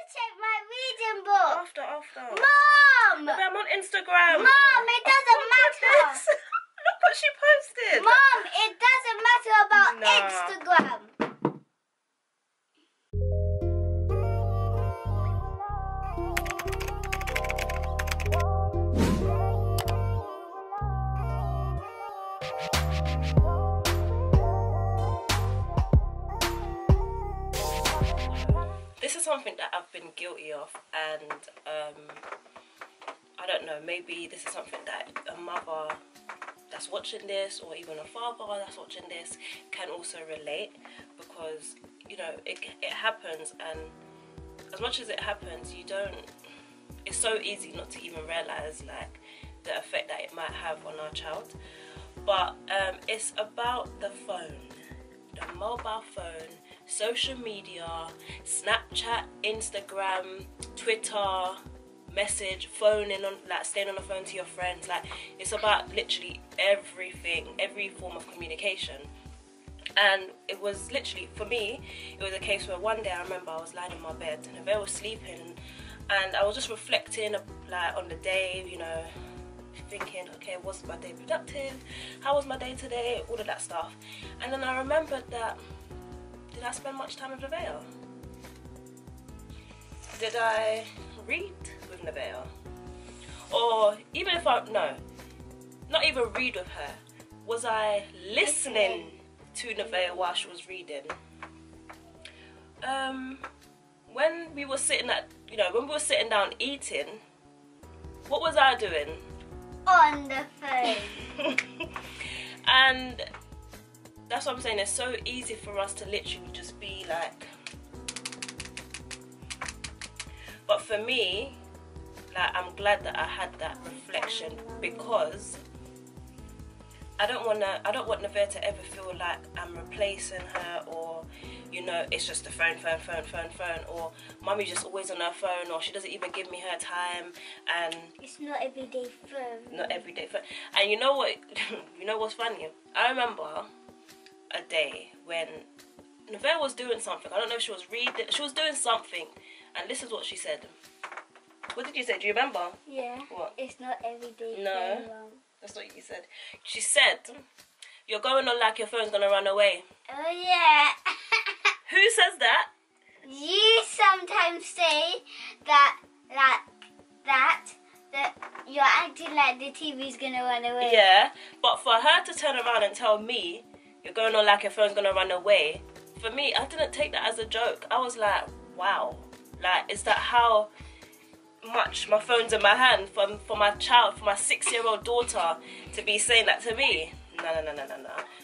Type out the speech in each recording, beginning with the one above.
check my reading book. After. Mom! Nevaeh, I'm on Instagram. Mom, it doesn't matter. Look what she posted. Mom, it doesn't matter about Instagram. This is something that I've been guilty of, and I don't know, maybe this is something that a mother that's watching this, or even a father that's watching this, can also relate, because you know it happens, and as much as it happens, it's so easy not to even realize like the effect that it might have on our child. But it's about the phone, the mobile phone, social media, Snapchat, Instagram, Twitter, message, phoning on, like staying on the phone to your friends. Like, it's about literally everything, every form of communication. And it was literally, for me, it was a case where one day I remember I was lying in my bed and Nevaeh was sleeping, and I was just reflecting like on the day, you know, thinking, okay, was my day productive? How was my day today? All of that stuff. And then I remembered that, did I spend much time with Nevaeh? Did I read with Nevaeh? Or even if not even read with her, was I listening to Nevaeh while she was reading? When we were sitting down eating, what was I doing? On the phone. And that's what I'm saying, it's so easy for us to literally just be like, but for me, like, I'm glad that I had that reflection, because I don't want Nevaeh to ever feel like I'm replacing her, or you know, it's just the phone, or mummy's just always on her phone, or she doesn't even give me her time. And it's not everyday phone. Not everyday phone. And you know what? You know what's funny? I remember a day when Nevaeh was doing something. I don't know if she was reading. She was doing something, and this is what she said. What did you say? Do you remember? Yeah. What? It's not everyday No. phone. That's what you said. She said, "You're going on like your phone's gonna run away." Oh yeah. Who says that? You sometimes say that you're acting like the TV's gonna run away. Yeah, but for her to turn around and tell me, "You're going on like your phone's gonna run away," for me, I didn't take that as a joke. I was like, wow, like, is that how much my phone's in my hand for my child, for my 6-year-old daughter to be saying that to me? No.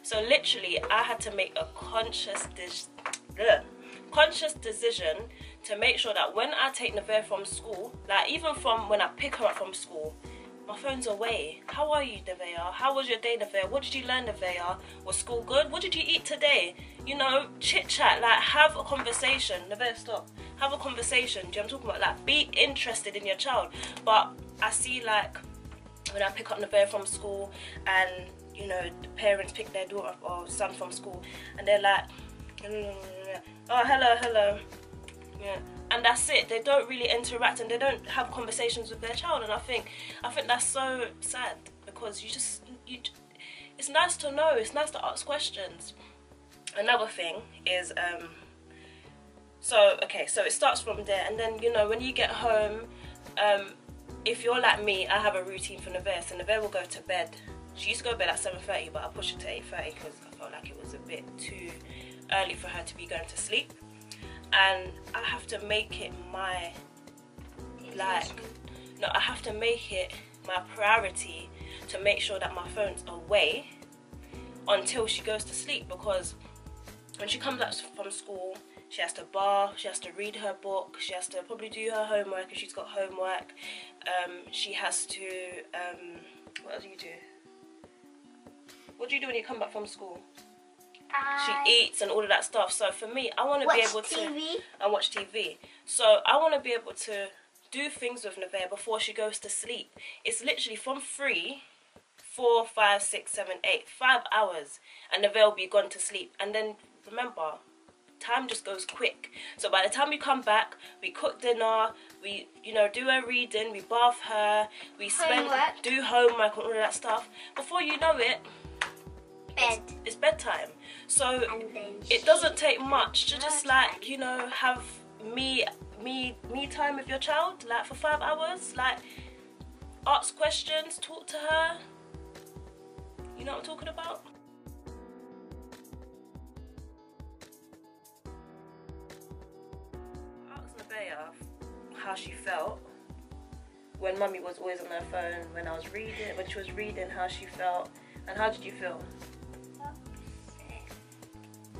So literally, I had to make a conscious decision to make sure that when I take Nevaeh from school, like even from when I pick her up from school, my phone's away. How are you, Nevaeh? How was your day, Nevaeh? What did you learn, Nevaeh? Was school good? What did you eat today? You know, chit chat, like have a conversation. Nevaeh, stop. Have a conversation. Do you know what I'm talking about? Like, be interested in your child. But I see, like, when I pick up Nevaeh from school, and you know, the parents pick their daughter or son from school, and they're like, oh, hello, yeah, and that's it. They don't really interact, and they don't have conversations with their child. And I think that's so sad, because it's nice to know, it's nice to ask questions. Another thing is, so it starts from there, and then, you know, when you get home, if you're like me, I have a routine for Nevaeh. So Nevaeh will go to bed. She used to go to bed at 7:30, but I pushed it to 8:30 because I felt like it was a bit too early for her to be going to sleep. And I have to make it I have to make it my priority to make sure that my phone's away until she goes to sleep, because when she comes out from school, she has to bath, she has to read her book, she has to probably do her homework if she's got homework. She has to, what do you do? What do you do when you come back from school? She eats and all of that stuff. So for me, I want to be able to watch TV. So I want to be able to do things with Nevaeh before she goes to sleep. It's literally from 3, 4, 5, 6, 7, 8, 5 hours, and Nevaeh will be gone to sleep. And then remember, time just goes quick. So by the time we come back, we cook dinner, we, you know, do her reading, we bath her, we do homework and all of that stuff. Before you know it, it's bedtime. So it doesn't take much to just like, you know, have me time with your child, like for 5 hours, like ask questions, talk to her. You know what I'm talking about? I asked Nevaeh how she felt when Mummy was always on her phone, when she was reading, how she felt. And how did you feel? Upset.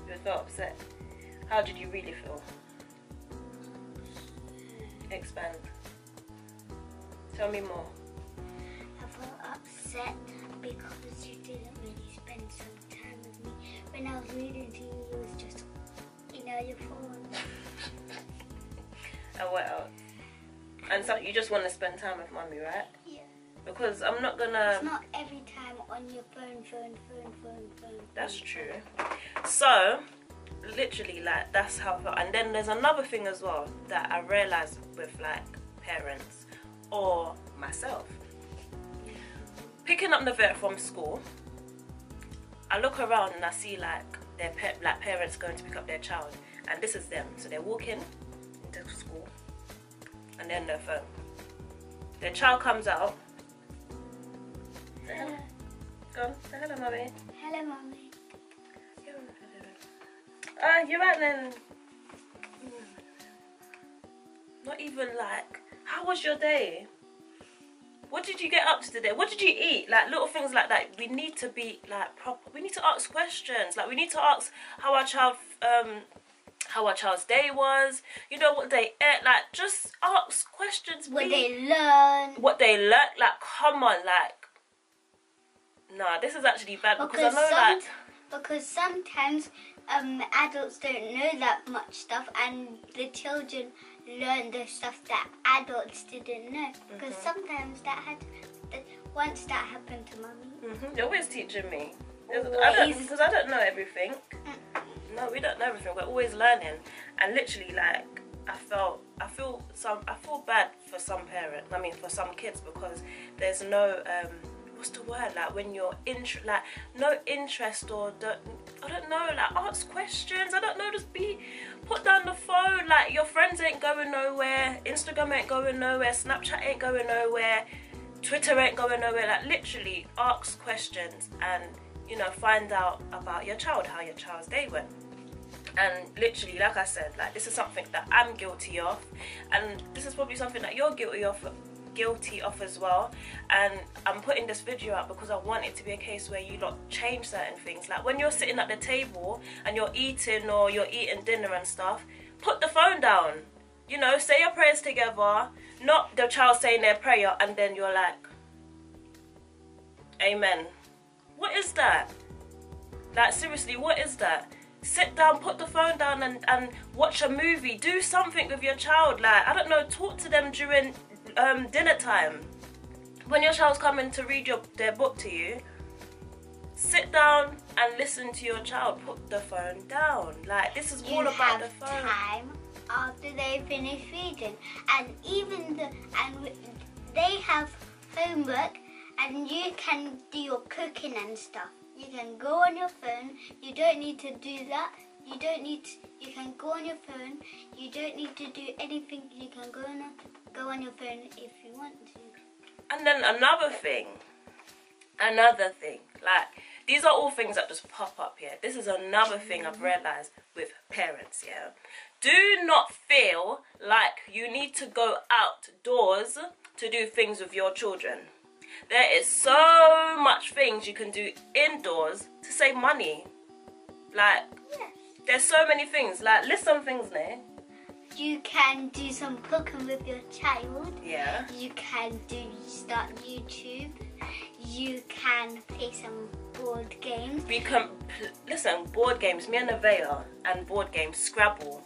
You felt upset. How did you really feel? Expand. Tell me more. I felt upset because you didn't really spend some time with me. When I was reading to you, it was just, you know, your phone. And what else? And so you just want to spend time with Mummy, right? Yeah. Because I'm not gonna... It's not every time on your phone. That's true. So, literally, like, that's how I felt. And then there's another thing as well that I realised with, like, parents or myself. Picking up Nevaeh from school, I look around and I see, like, their parents going to pick up their child. And this is them. So they're walking into school and they're on their phone. Their child comes out. Say hello. Go on, say hello, Mummy. Hello, Mummy. You're right then. Not even like, how was your day? What did you get up to today? What did you eat? Like little things like that. We need to be like proper. We need to ask questions. Like we need to ask how our child's day was. You know what they ate. Like just ask questions. What they learn. What they learned. Like come on. Like nah, this is actually bad because I know because sometimes adults don't know that much stuff, and the children learn the stuff that adults didn't know. Because sometimes once that happened to Mummy. You're always teaching me. Because I don't know everything. No, we don't know everything. We're always learning. And literally, like, I feel bad for some parents. I mean, for some kids, because there's no what's the word? Like when you're no interest or I don't know. Like ask questions. I don't know. Just put down the phone. Like your friends ain't going nowhere. Instagram ain't going nowhere. Snapchat ain't going nowhere. Twitter ain't going nowhere. Like literally ask questions and, you know, find out about your child, how your child's day went. And literally, like I said, like this is something that I'm guilty of, and this is probably something that you're guilty of as well. And I'm putting this video out because I want it to be a case where you lot change certain things. Like when you're sitting at the table and you're eating or you're eating dinner and stuff, put the phone down. You know, say your prayers together, not the child saying their prayer and then you're like, amen. What is that? Like seriously, what is that? Sit down, put the phone down and watch a movie. Do something with your child. Like, I don't know, talk to them during dinner time. When your child's coming to read their book to you, sit down and listen to your child. Put the phone down. Like, this is all about the phone. You have time after they finish reading, and they have homework, and you can do your cooking and stuff. You can go on your phone. You don't need to do that. You can go on your phone. You don't need to do anything. You can go on your phone if you want to. And then another thing, like, these are all things that just pop up here. This is another thing I've realised with parents, yeah. Do not feel like you need to go outdoors to do things with your children. There is so much things you can do indoors to save money. Like, there's so many things. Like, list some things there. You can do some cooking with your child. Yeah. You can start YouTube. You can play some board games. Listen, board games. Me and Nevaeh and board games, Scrabble.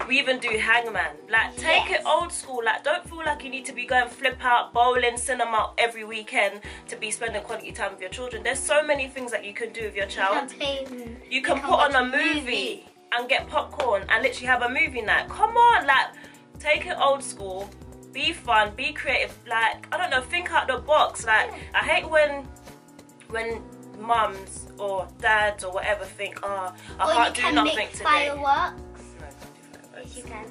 We even do hangman. Like, take it old school. Like, don't feel like you need to be going flip out, bowling, cinema every weekend to be spending quality time with your children. There's so many things that you can do with your child. You can put on a movie and get popcorn and literally have a movie night. Come on, like, take it old school, be fun, be creative, like, I don't know, think out the box. Like, I hate when mums or dads or whatever think, oh, I can't do nothing today. Fireworks. No, I can't do fireworks. Yes, you can.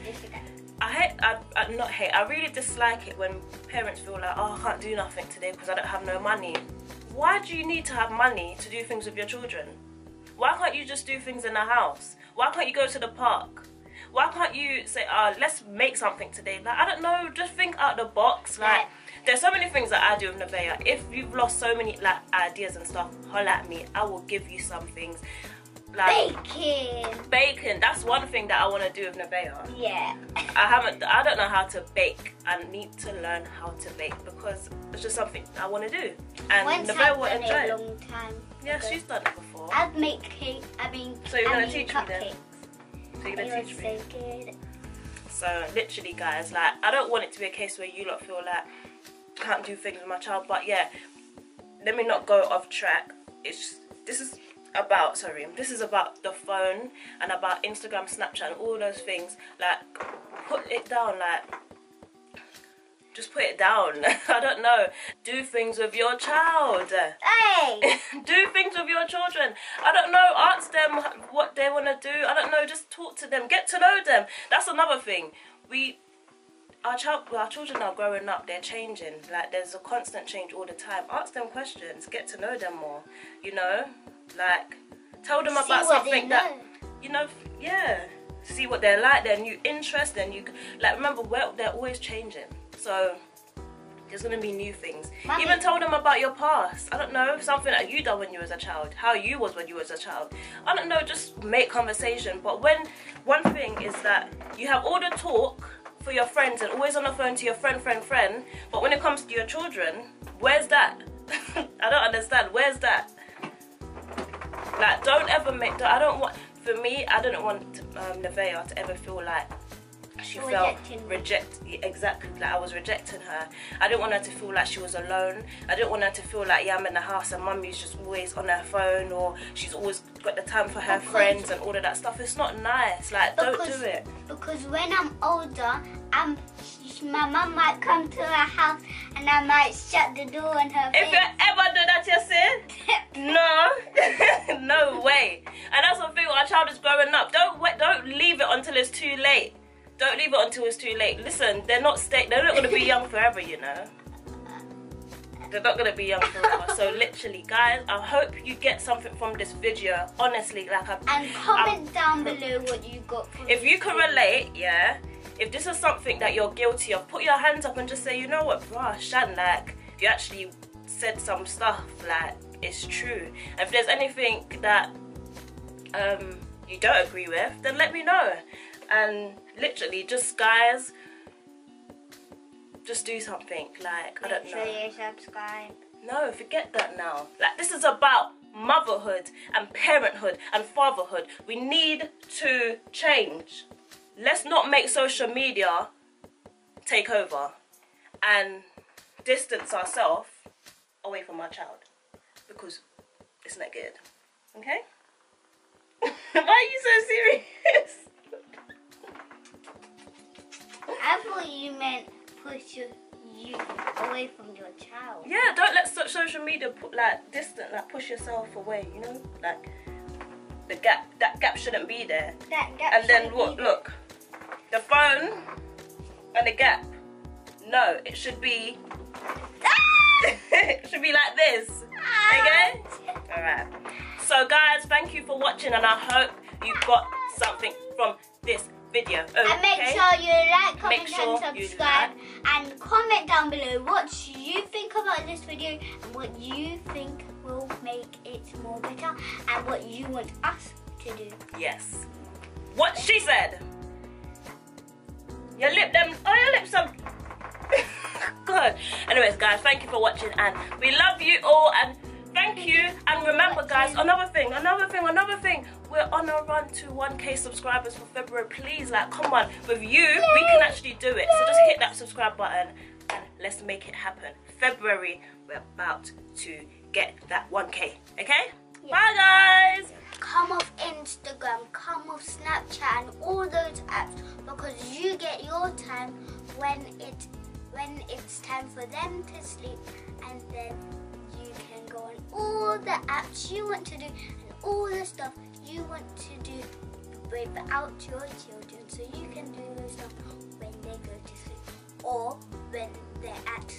Yes, you can. I really dislike it when parents feel like, oh, I can't do nothing today because I don't have no money. Why do you need to have money to do things with your children? Why can't you just do things in the house? Why can't you go to the park? Why can't you say, let's make something today? Like, I don't know, just think out the box. Like, there's so many things that I do with Nevaeh. If you've lost so many like ideas and stuff, holla at me. I will give you some things. Like bacon. That's one thing that I want to do with Nevaeh. Yeah. I don't know how to bake. I need to learn how to bake because it's just something I want to do. And Nevaeh will enjoy it. Long time yeah, ago. she's done it before. I've made cake. So you're gonna teach me cupcakes. then? So you're gonna teach me? So good. So literally, guys, like, I don't want it to be a case where you lot feel like I can't do things with my child. But yeah, let me not go off track. This is about the phone and about Instagram, Snapchat, and all those things. Like, put it down. Like, just put it down. I don't know. Do things with your child. Hey! Do things with your children. I don't know. Ask them what they want to do. I don't know. Just talk to them. Get to know them. That's another thing. Our children are growing up. They're changing. Like, there's a constant change all the time. Ask them questions. Get to know them more. You know, like, tell them about something that, you know, yeah. See what they're like. Their new interests. Their new, like, remember, they're always changing. So there's gonna be new things. Mommy. Even tell them about your past. I don't know, something that you done when you was a child, how you was when you was a child. I don't know, just make conversation. But one thing is that you have all the talk for your friends and always on the phone to your friend. But when it comes to your children, where's that? I don't understand. Where's that? Like, don't ever make. For me, I didn't want Nevaeh to ever feel like she felt exactly like I was rejecting her. I didn't want her to feel like she was alone. I didn't want her to feel like, yeah, I'm in the house and mummy's just always on her phone, or she's always got the time for her friends and all of that stuff. It's not nice. Like, don't do it. Because when I'm older, my mum might come to her house and I might shut the door on her face. If you ever do that, you see? No. No way. And that's the thing, when a child is growing up, don't leave it until it's too late. Don't leave it until it's too late. Listen, they're not going to be young forever, you know. They're not going to be young forever. So literally, guys, I hope you get something from this video. Honestly, like, and comment down below what you got from if you can relate, yeah. If this is something that you're guilty of, put your hands up and just say, you know what, bruh, Shan, like, you actually said some stuff, like, it's true. And if there's anything that you don't agree with, then let me know. And literally, just, guys, just do something. Like, I don't know. Make sure you subscribe. No, forget that now. Like, this is about motherhood and parenthood and fatherhood. We need to change. Let's not make social media take over and distance ourselves away from our child, because it's not good. Okay? Why are you so serious? I thought you meant push you away from your child. Yeah, don't let social media push yourself away, you know? Like, that gap shouldn't be there. That gap and then what? Look, the phone and the gap. No, it should be. It should be like this. Okay? Alright. So guys, thank you for watching, and I hope you got something from this video. Okay? And make sure you like, comment, and subscribe. And comment down below what you think about this video and what you think will make it more better and what you want us to do. Yes. What she said. Your lips are good. Anyways, guys, thank you for watching, and we love you all, and thank you. And remember, guys, another thing. We're on a run to 1K subscribers for February. Please, like, come on. With you, we can actually do it. So just hit that subscribe button and let's make it happen. February, we're about to get that 1K. Okay? Yeah. Bye, guys. come off Instagram, come off Snapchat and all those apps, because you get your time when it's time for them to sleep, and then you can go on all the apps you want to do and all the stuff you want to do without your children, so you can do those stuff when they go to sleep or when they're at